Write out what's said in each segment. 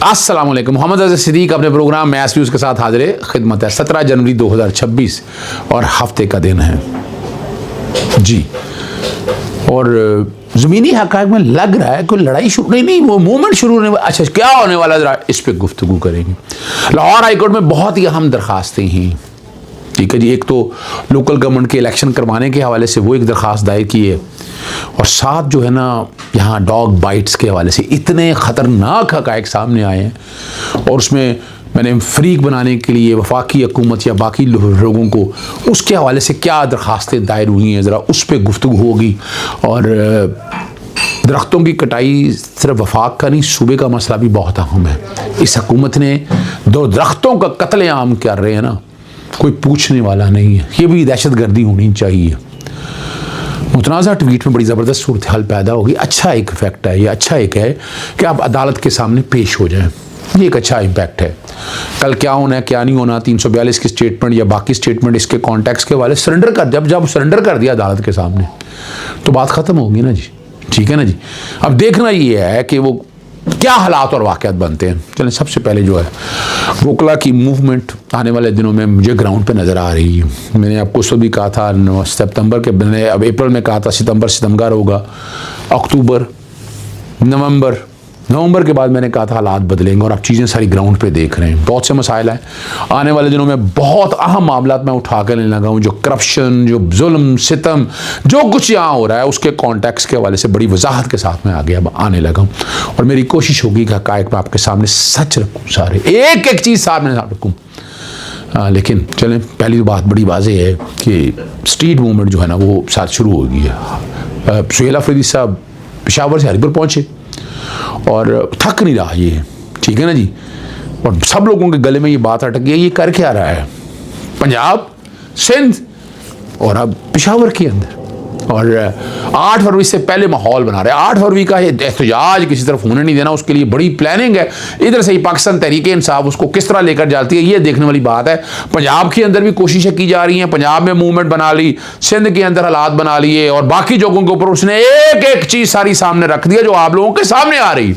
अस्सलाम वालेकुम। मोहम्मद अज़हर सिद्दीक अपने प्रोग्राम मैस न्यूज़ के साथ हाजिर खिदमत है। 17 जनवरी 2026 और हफ्ते का दिन है जी। और ज़मीनी हक़ाइक़ में लग रहा है कोई लड़ाई शुरू नहीं, वो मूवमेंट शुरू होने वाला। अच्छा, क्या होने वाला ज़रा इस पर गुफ्तगू करेंगे। लाहौर हाई कोर्ट में बहुत ही अहम दरख्वास्तें हैं, ठीक है जी। एक तो लोकल गवर्नमेंट के इलेक्शन करवाने के हवाले से वो एक दरख्वास्त दायर की है, और साथ जो है ना यहाँ डॉग बाइट्स के हवाले से इतने ख़तरनाक हक़ाइक़ सामने आए हैं, और उसमें मैंने फ्रीक बनाने के लिए वफाकी हुकूमत या बाकी लोगों को उसके हवाले से क्या दरख्वास्तें दायर हुई हैं, ज़रा उस पर गुफ्तगू होगी। और दरख्तों की कटाई सिर्फ वफाक का नहीं, सूबे का मसला भी बहुत अहम है। इस हुकूमत ने दो दरख्तों का कत्लेआम कर रहे हैं ना, कोई पूछने वाला नहीं है। ये भी दहशत गर्दी होनी चाहिए। मुतनाज़ा ट्वीट में बड़ी ज़बरदस्त सूरत हाल पैदा होगी। अच्छा एक इफेक्ट है ये, अच्छा एक है कि आप अदालत के सामने पेश हो जाएं। ये एक अच्छा इम्पैक्ट है। कल क्या होना है क्या नहीं होना, 342 की स्टेटमेंट या बाकी स्टेटमेंट इसके कॉन्टेक्स्ट के वाले सरेंडर कर, जब सरेंडर कर दिया अदालत के सामने तो बात ख़त्म होगी ना जी, ठीक है ना जी। अब देखना ये है कि वो क्या हालात और वाक़यात बनते हैं। चलें, सबसे पहले जो है वकला की मूवमेंट आने वाले दिनों में मुझे ग्राउंड पे नज़र आ रही है। मैंने आपको उसको भी कहा था सितंबर के, मैंने अब अप्रैल में कहा था सितंबर होगा, अक्टूबर, नवंबर के बाद मैंने कहा था हालात बदलेंगे, और अब चीज़ें सारी ग्राउंड पे देख रहे हैं। बहुत से मसाइल हैं आने वाले दिनों में, बहुत अहम मामला मैं उठा कर लेने लगा हूँ। जो करप्शन, जो जुल्म सितम, जो कुछ यहाँ हो रहा है उसके कॉन्टेक्स्ट के हवाले से बड़ी वजाहत के साथ मैं आगे अब आने लगा हूँ। और मेरी कोशिश होगी कि हक़ाइक़ में आपके सामने सच रखूँ, सारे एक एक चीज़ सामने रखूँ। लेकिन चलें, पहली तो बात बड़ी वाज़ेह है कि स्ट्रीट मूवमेंट जो है ना वो साथ शुरू हो गई है। सुहेल अफरीदी साहब पेशावर से हरिपुर पहुँचे और थक नहीं रहा ये, ठीक है ना जी। और सब लोगों के गले में ये बात अटक गई, ये कर क्या रहा है पंजाब, सिंध और अब पेशावर के अंदर। और 8 फरवरी से पहले माहौल बना रहे हैं। 8 फरवरी का ये एहतजाज किसी तरफ होने नहीं देना, उसके लिए बड़ी प्लानिंग है। इधर से ही पाकिस्तान तहरीक इंसाफ उसको किस तरह लेकर जाती है, ये देखने वाली बात है। पंजाब के अंदर भी कोशिशें की जा रही हैं, पंजाब में मूवमेंट बना ली, सिंध के अंदर हालात बना लिए, और बाकी जगहों के ऊपर उसने एक एक चीज़ सारी सामने रख दिया जो आप लोगों के सामने आ रही।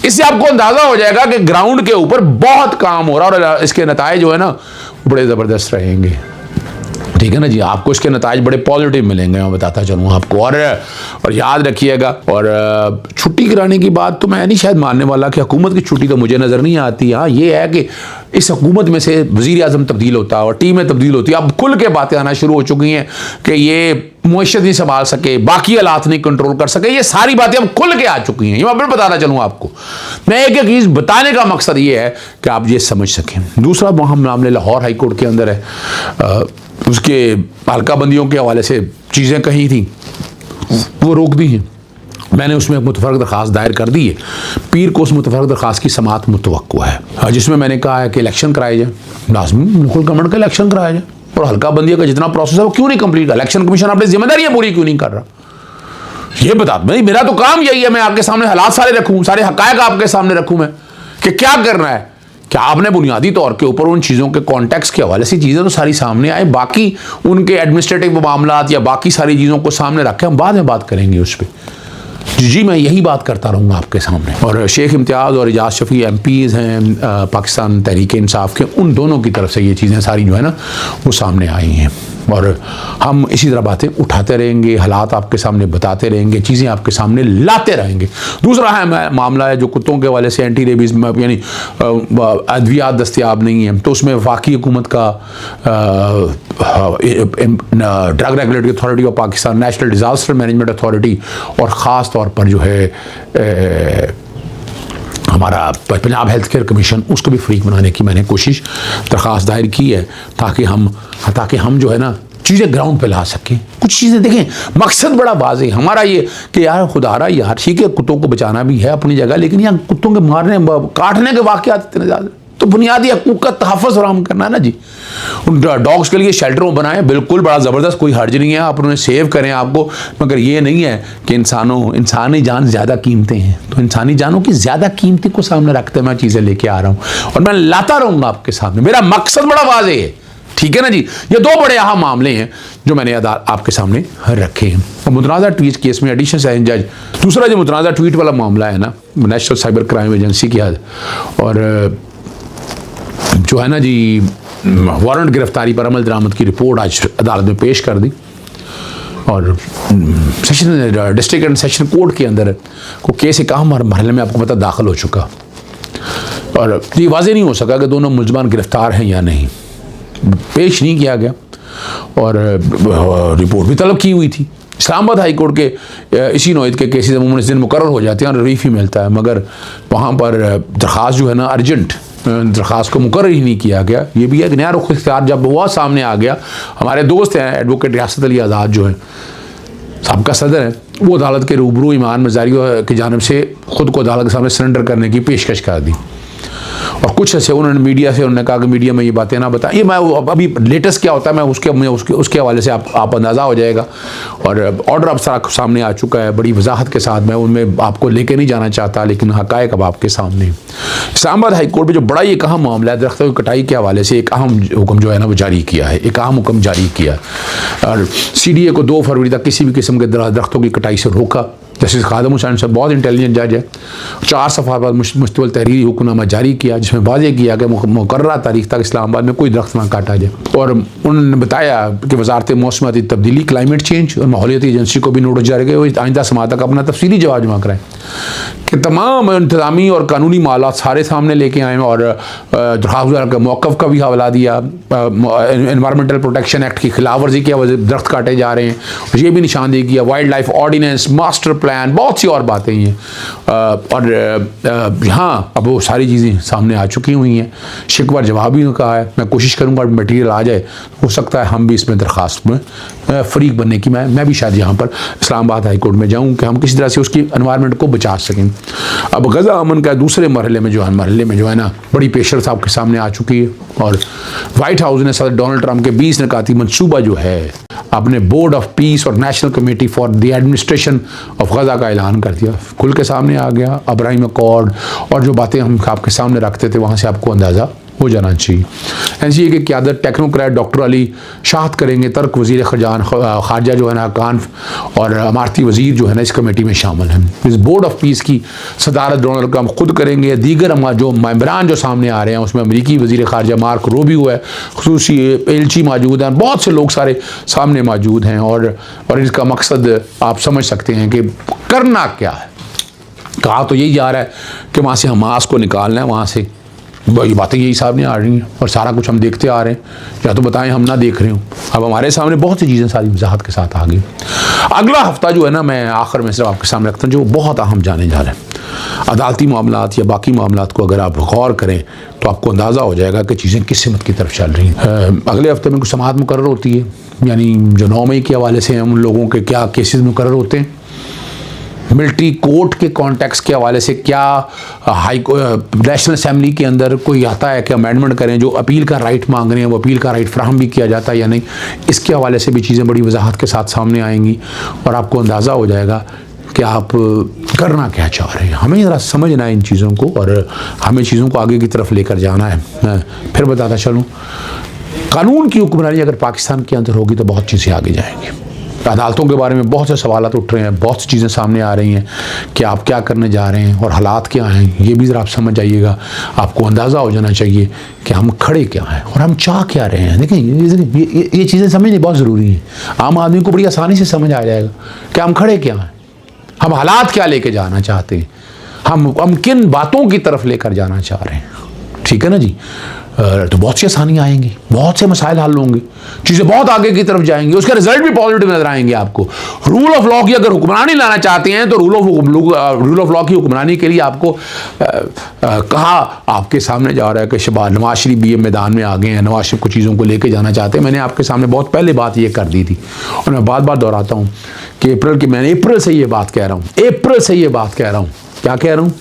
इससे आपको अंदाज़ा हो जाएगा कि ग्राउंड के ऊपर बहुत काम हो रहा है, और इसके नतीजे जो है ना बड़े ज़बरदस्त रहेंगे, ठीक है ना जी। आपको इसके नताज बड़े पॉजिटिव मिलेंगे, मैं बताता चलूँ आपको। और याद रखिएगा, और छुट्टी कराने की बात तो मैं नहीं शायद मानने वाला कि हुकूमत की छुट्टी तो मुझे नज़र नहीं आती। हाँ, ये है कि इस हुकूमत में से वज़ीर आज़म तब्दील होता है और टीमें तब्दील होती है। अब खुल के बातें आना शुरू हो चुकी हैं कि ये मुआशरत नहीं संभाल सके, बाकी हालात नहीं कंट्रोल कर सके। ये सारी बातें अब खुल के आ चुकी हैं। ये मैं बताना चलूँ आपको। मैं एक एक चीज़ बताने का मकसद ये है कि आप ये समझ सकें। दूसरा मामला लाहौर हाई कोर्ट के अंदर है। उसके हल्का बंदियों के हवाले से चीज़ें कही थी, वो रोक दी हैं। मैंने उसमें मुतफ़रक़ दरख्वास्त दायर कर दी है। पीर को उस मुतफ़रक़ दरख्वास्त की समाअत मुतवक्को है, जिसमें मैंने कहा है कि इलेक्शन कराए जाए, लाज़मी लोकल गवर्नमेंट का इलेक्शन कराया जाए। और हल्का बंदियों का जितना प्रोसेस है वो क्यों नहीं कंप्लीट, इलेक्शन कमीशन अपनी जिम्मेदारियाँ पूरी क्यों नहीं कर रहा, ये बता। मेरा तो काम यही है, मैं आपके सामने हालात सारे रखूँ, सारे हक़ाइक़ आपके सामने रखूँ मैं कि क्या करना है। क्या आपने बुनियादी तौर के ऊपर उन चीज़ों के कॉन्टेक्स्ट के हवाले से चीज़ें तो सारी सामने आए, बाकी उनके एडमिनिस्ट्रेटिव मामलात या बाकी सारी चीज़ों को सामने रखें, हम बाद में बात करेंगे उस पर। जी, मैं यही बात करता रहूँगा आपके सामने। और शेख इम्तियाज़ और एजाज शफ़ी MPs हैं पाकिस्तान तहरीक इंसाफ के, उन दोनों की तरफ से ये चीज़ें सारी जो है ना वो सामने आई हैं, और हम इसी तरह बातें उठाते रहेंगे, हालात आपके सामने बताते रहेंगे, चीज़ें आपके सामने लाते रहेंगे। दूसरा है मामला है जो कुत्तों के वाले से एंटी रेबीज़ यानी अद्वियात दस्तियाब नहीं है, तो उसमें वफाकी हुकूमत का drug regulatory authority of Pakistan, national disaster management authority, और ख़ास तौर पर जो है हमारा पंजाब हेल्थ केयर कमीशन, उसको भी फ्रीक बनाने की मैंने दरख्वास्त दायर की है, ताकि हम जो है ना चीज़ें ग्राउंड पे ला सकें। कुछ चीज़ें देखें, मकसद बड़ा वाज़ेह हमारा ये कि यार खुदारा यार, ठीक है कुत्तों को बचाना भी है अपनी जगह, लेकिन यहाँ कुत्तों के मारने काटने के वाक़यात इतने ज़्यादा, तो बुनियादी हकूक़ का तहफ़्फ़ुज़ फराहम करना है ना जी। डॉग्स के लिए शेल्टर बनाएं, बिल्कुल बड़ा ज़बरदस्त, कोई हर्ज नहीं है, आप उन्हें सेव करें आपको, मगर ये नहीं है कि इंसानी जान ज़्यादा कीमतें हैं, तो इंसानी जानों की ज़्यादा कीमती को सामने रखते मैं चीज़ें लेके आ रहा हूँ, और मैं लाता रहूँगा आपके सामने। मेरा मकसद बड़ा वाज़ेह है, ठीक है ना जी। ये दो बड़े अहम मामले हैं जो मैंने आपके सामने रखे हैं। और मुतनाज़ा ट्वीट केस में एडिशनल सेशन जज, दूसरा जो मुतनाज़ा ट्वीट वाला मामला है ना, नेशनल साइबर क्राइम एजेंसी की हद और जो है ना जी वारंट गिरफ्तारी पर अमल दरामद की रिपोर्ट आज अदालत में पेश कर दी और session district and session court के अंदर को केस एक अहम मरहले में आपको पता दाखिल हो चुका और ये वाज़ेह नहीं हो सका कि दोनों मुलज़मान गिरफ्तार हैं या नहीं, पेश नहीं किया गया और रिपोर्ट भी तलब की हुई थी। इस्लामाबाद हाई कोर्ट के इसी नौयत के केसेस अमूमन इस दिन मुकर्रर हो जाते हैं और रिलीफ ही मिलता है, मगर वहाँ पर दरख्वास्त जो है ना अर्जेंट दरख्वास्त को मुकर्रर ही नहीं किया गया। ये भी एक नया रुख इख्तियार जब हुआ सामने आ गया। हमारे दोस्त हैं एडवोकेट रियासत अली आज़ाद जो है साबका सदर हैं, वो अदालत के रूबरू ईमान मज़ारी की जानिब से ख़ुद को अदालत के सामने सरेंडर करने की पेशकश कर दी और कुछ ऐसे उन्होंने मीडिया से उन्होंने कहा कि मीडिया में ये बातें ना बताएं। ये मैं अभी लेटेस्ट क्या होता है मैं उसके हवाले से आप अंदाज़ा हो जाएगा और ऑर्डर अब सामने आ चुका है बड़ी वजाहत के साथ। मैं उनमें आपको लेके नहीं जाना चाहता, लेकिन हक़ाइक़ अब आपके सामने। इस्लामाबाद हाई कोर्ट में जो बड़ा एक अहम मामला है दरख्तों की कटाई के हवाले से एक अहम हुक्म जो है ना वो जारी किया है, एक अहम हुक्म जारी किया और CDA को 2 फरवरी तक किसी भी किस्म के दरख्तों की कटाई से रोका। जस्टिस खादम हुसैन साहब बहुत इंटेलिजेंट जज है, 4 सफ़ा पर मुश्तमिल तहरीरी हुक्मनामा जारी किया जिसमें वाज़ेह किया कि मुकर्ररा तारीख तक इस्लामाबाद में कोई दरख्त ना काटा जाए और उन्होंने बताया कि वजारत मौसमाती तब्दीली क्लाइमेट चेंज और माहौलियाती एजेंसी को भी नोटिस जारी किया वो आइंदा समात तक अपना तफसीली जवाब जमा कराएं कि तमाम इंतज़ामी और कानूनी मामलात सारे सामने लेके आएँ और दरख्वास्त के मौक़िफ़ का भी हवाला दिया। एनवायरमेंटल प्रोटेक्शन एक्ट की खिलाफ वर्जी की वजह दरख्त काटे जा रहे हैं ये भी निशानदेही किया, wildlife ordinance, master plan, बहुत सी और बातें ही हैं और यहाँ अब वो सारी चीज़ें सामने आ चुकी हुई हैं। शिकवा जवाब भी कहा है, मैं कोशिश करूँगा मटेरियल आ जाए, हो सकता है हम भी इसमें दरख्वास्त में फ़रीक बनने की मैं भी शायद यहाँ पर इस्लामाबाद हाई कोर्ट में जाऊँ कि हम किसी तरह से उसकी एनवायरनमेंट को बचा सकें। अब गज़ा अमन का दूसरे मरहले में जो है ना बड़ी पेशरफ आपके सामने आ चुकी है और वाइट हाउस ने सदर डोनाल्ड ट्रंप के 20 निकाती मनसूबा जो है अपने बोर्ड ऑफ पीस और national committee for the administration of Gaza का ऐलान कर दिया, खुल के सामने आ गया। अब्राहिम अकॉर्ड और जो बातें हम आपके सामने रखते थे वहाँ से आपको अंदाज़ा हो जाना चाहिए। NCA की क़यादत टेक्नोक्रेट डॉक्टर अली शाहत करेंगे, तर्क वज़ीर ख़ारजा जो है ना कान और अमारती वज़ीर जो है ना इस कमेटी में शामिल हैं। इस बोर्ड ऑफ पीस की सदारत डोनाल्ड ट्रंप खुद करेंगे। दीगर जो मेम्बरान जो सामने आ रहे हैं उसमें अमरीकी वज़ीर ख़ारजा मार्क रूबियो है, ख़ुसूसी एलची मौजूद हैं, बहुत से लोग सारे सामने मौजूद हैं और इसका मकसद आप समझ सकते हैं कि करना क्या है। कहा तो यही जा रहा है कि वहाँ से हमास को निकालना है, वहाँ से ये बातें यही सामने आ रही हैं और सारा कुछ हम देखते आ रहे हैं, या तो बताएं हम ना देख रहे हो। अब हमारे सामने बहुत सी चीज़ें सारी वजाहत के साथ आ गई। अगला हफ्ता जो है ना मैं आखिर में सिर्फ आपके सामने रखता हूँ जो बहुत अहम जाने जा रहे हैं। अदालती मामलात या बाकी मामलात को अगर आप गौर करें तो आपको अंदाज़ा हो जाएगा कि चीज़ें किस सिमत की तरफ चल रही हैं। अगले हफ्ते में कुछ समाअत मुकर्रर होती है, यानी जो 9 मई के हवाले से हैं उन लोगों के क्या केसेस मुकर्रर होते हैं। मिलिट्री कोर्ट के कॉन्टेक्स्ट के हवाले से क्या नेशनल असेंबली के अंदर कोई आता है कि अमेंडमेंट करें, जो अपील का राइट मांग रहे हैं वो अपील का राइट फ्राहम भी किया जाता है या नहीं, इसके हवाले से भी चीज़ें बड़ी वजाहत के साथ सामने आएंगी और आपको अंदाज़ा हो जाएगा कि आप करना क्या चाह रहे हैं। हमें ज़रा समझना है इन चीज़ों को और हमें चीज़ों को आगे की तरफ लेकर जाना है। मैं फिर बताता चलूँ, कानून की हुक्मरानी अगर पाकिस्तान के अंदर होगी तो बहुत चीज़ें आगे जाएंगी। अदालतों के बारे में बहुत से सवालात उठ रहे हैं, बहुत सी चीज़ें सामने आ रही हैं कि आप क्या करने जा रहे हैं और हालात क्या हैं, ये भी ज़रा आप समझ जाइएगा। आपको अंदाज़ा हो जाना चाहिए कि हम खड़े क्या हैं और हम चाह क्या रहे हैं। देखिए ये चीज़ें समझनी बहुत ज़रूरी हैं। आम आदमी को बड़ी आसानी से समझ आ जाएगा कि हम खड़े क्या हैं, हम हालात क्या लेके जाना चाहते हैं, हम किन बातों की तरफ लेकर जाना चाह रहे हैं। ठीक है ना जी। तो बहुत सी आसानियाँ आएंगी, बहुत से मसाइल हल होंगे, चीज़ें बहुत आगे की तरफ जाएंगी, उसके रिजल्ट भी पॉजिटिव नजर आएंगे आपको। रूल ऑफ लॉ की अगर हुक्मरानी लाना चाहते हैं तो रूल ऑफ लॉ की हुक्मरानी के लिए आपको कहा आपके सामने जा रहा है कि नवाज शरीफ भी मैदान में आ गए हैं, नवाज शरीफ को चीज़ों को लेके जाना चाहते हैं। मैंने आपके सामने बहुत पहले बात ये कर दी थी और मैं बार बार दोहराता हूँ कि मैंने अप्रैल से ये बात कह रहा हूँ, क्या कह रहा हूँ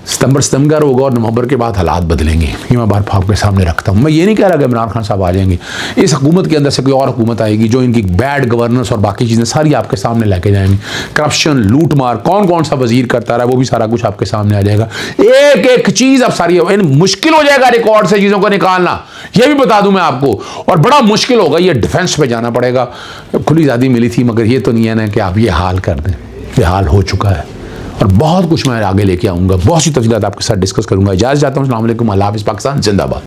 सितंबर होगा और नवंबर के बाद हालात बदलेंगे। ये मैं बार आपके सामने रखता हूँ। मैं ये नहीं कह रहा कि इमरान खान साहब आ जाएंगे, इस हुकूमत के अंदर से कोई और हुकूमत आएगी जो इनकी बैड गवर्नेंस और बाकी चीज़ें सारी आपके सामने लेके जाएंगी। करप्शन, लूट मार, कौन कौन सा वजीर करता रहा, वो भी सारा कुछ आपके सामने आ जाएगा। एक एक चीज़ अब सारी मुश्किल हो जाएगा रिकॉर्ड से चीज़ों को निकालना, ये भी बता दूं मैं आपको, और बड़ा मुश्किल होगा। ये डिफेंस पे जाना पड़ेगा। खुली आज़ादी मिली थी, मगर ये तो नहीं है ना कि आप ये हाल कर दें। ये हाल हो चुका है और बहुत कुछ मैं आगे लेके आऊँगा, बहुत सी तफसीलात आपके साथ डिस्कस करूँगा। इजाज़त चाहता हूँ। अस्सलाम वालेकुम, अल्लाह हाफ़िज़, पाकिस्तान जिंदाबाद।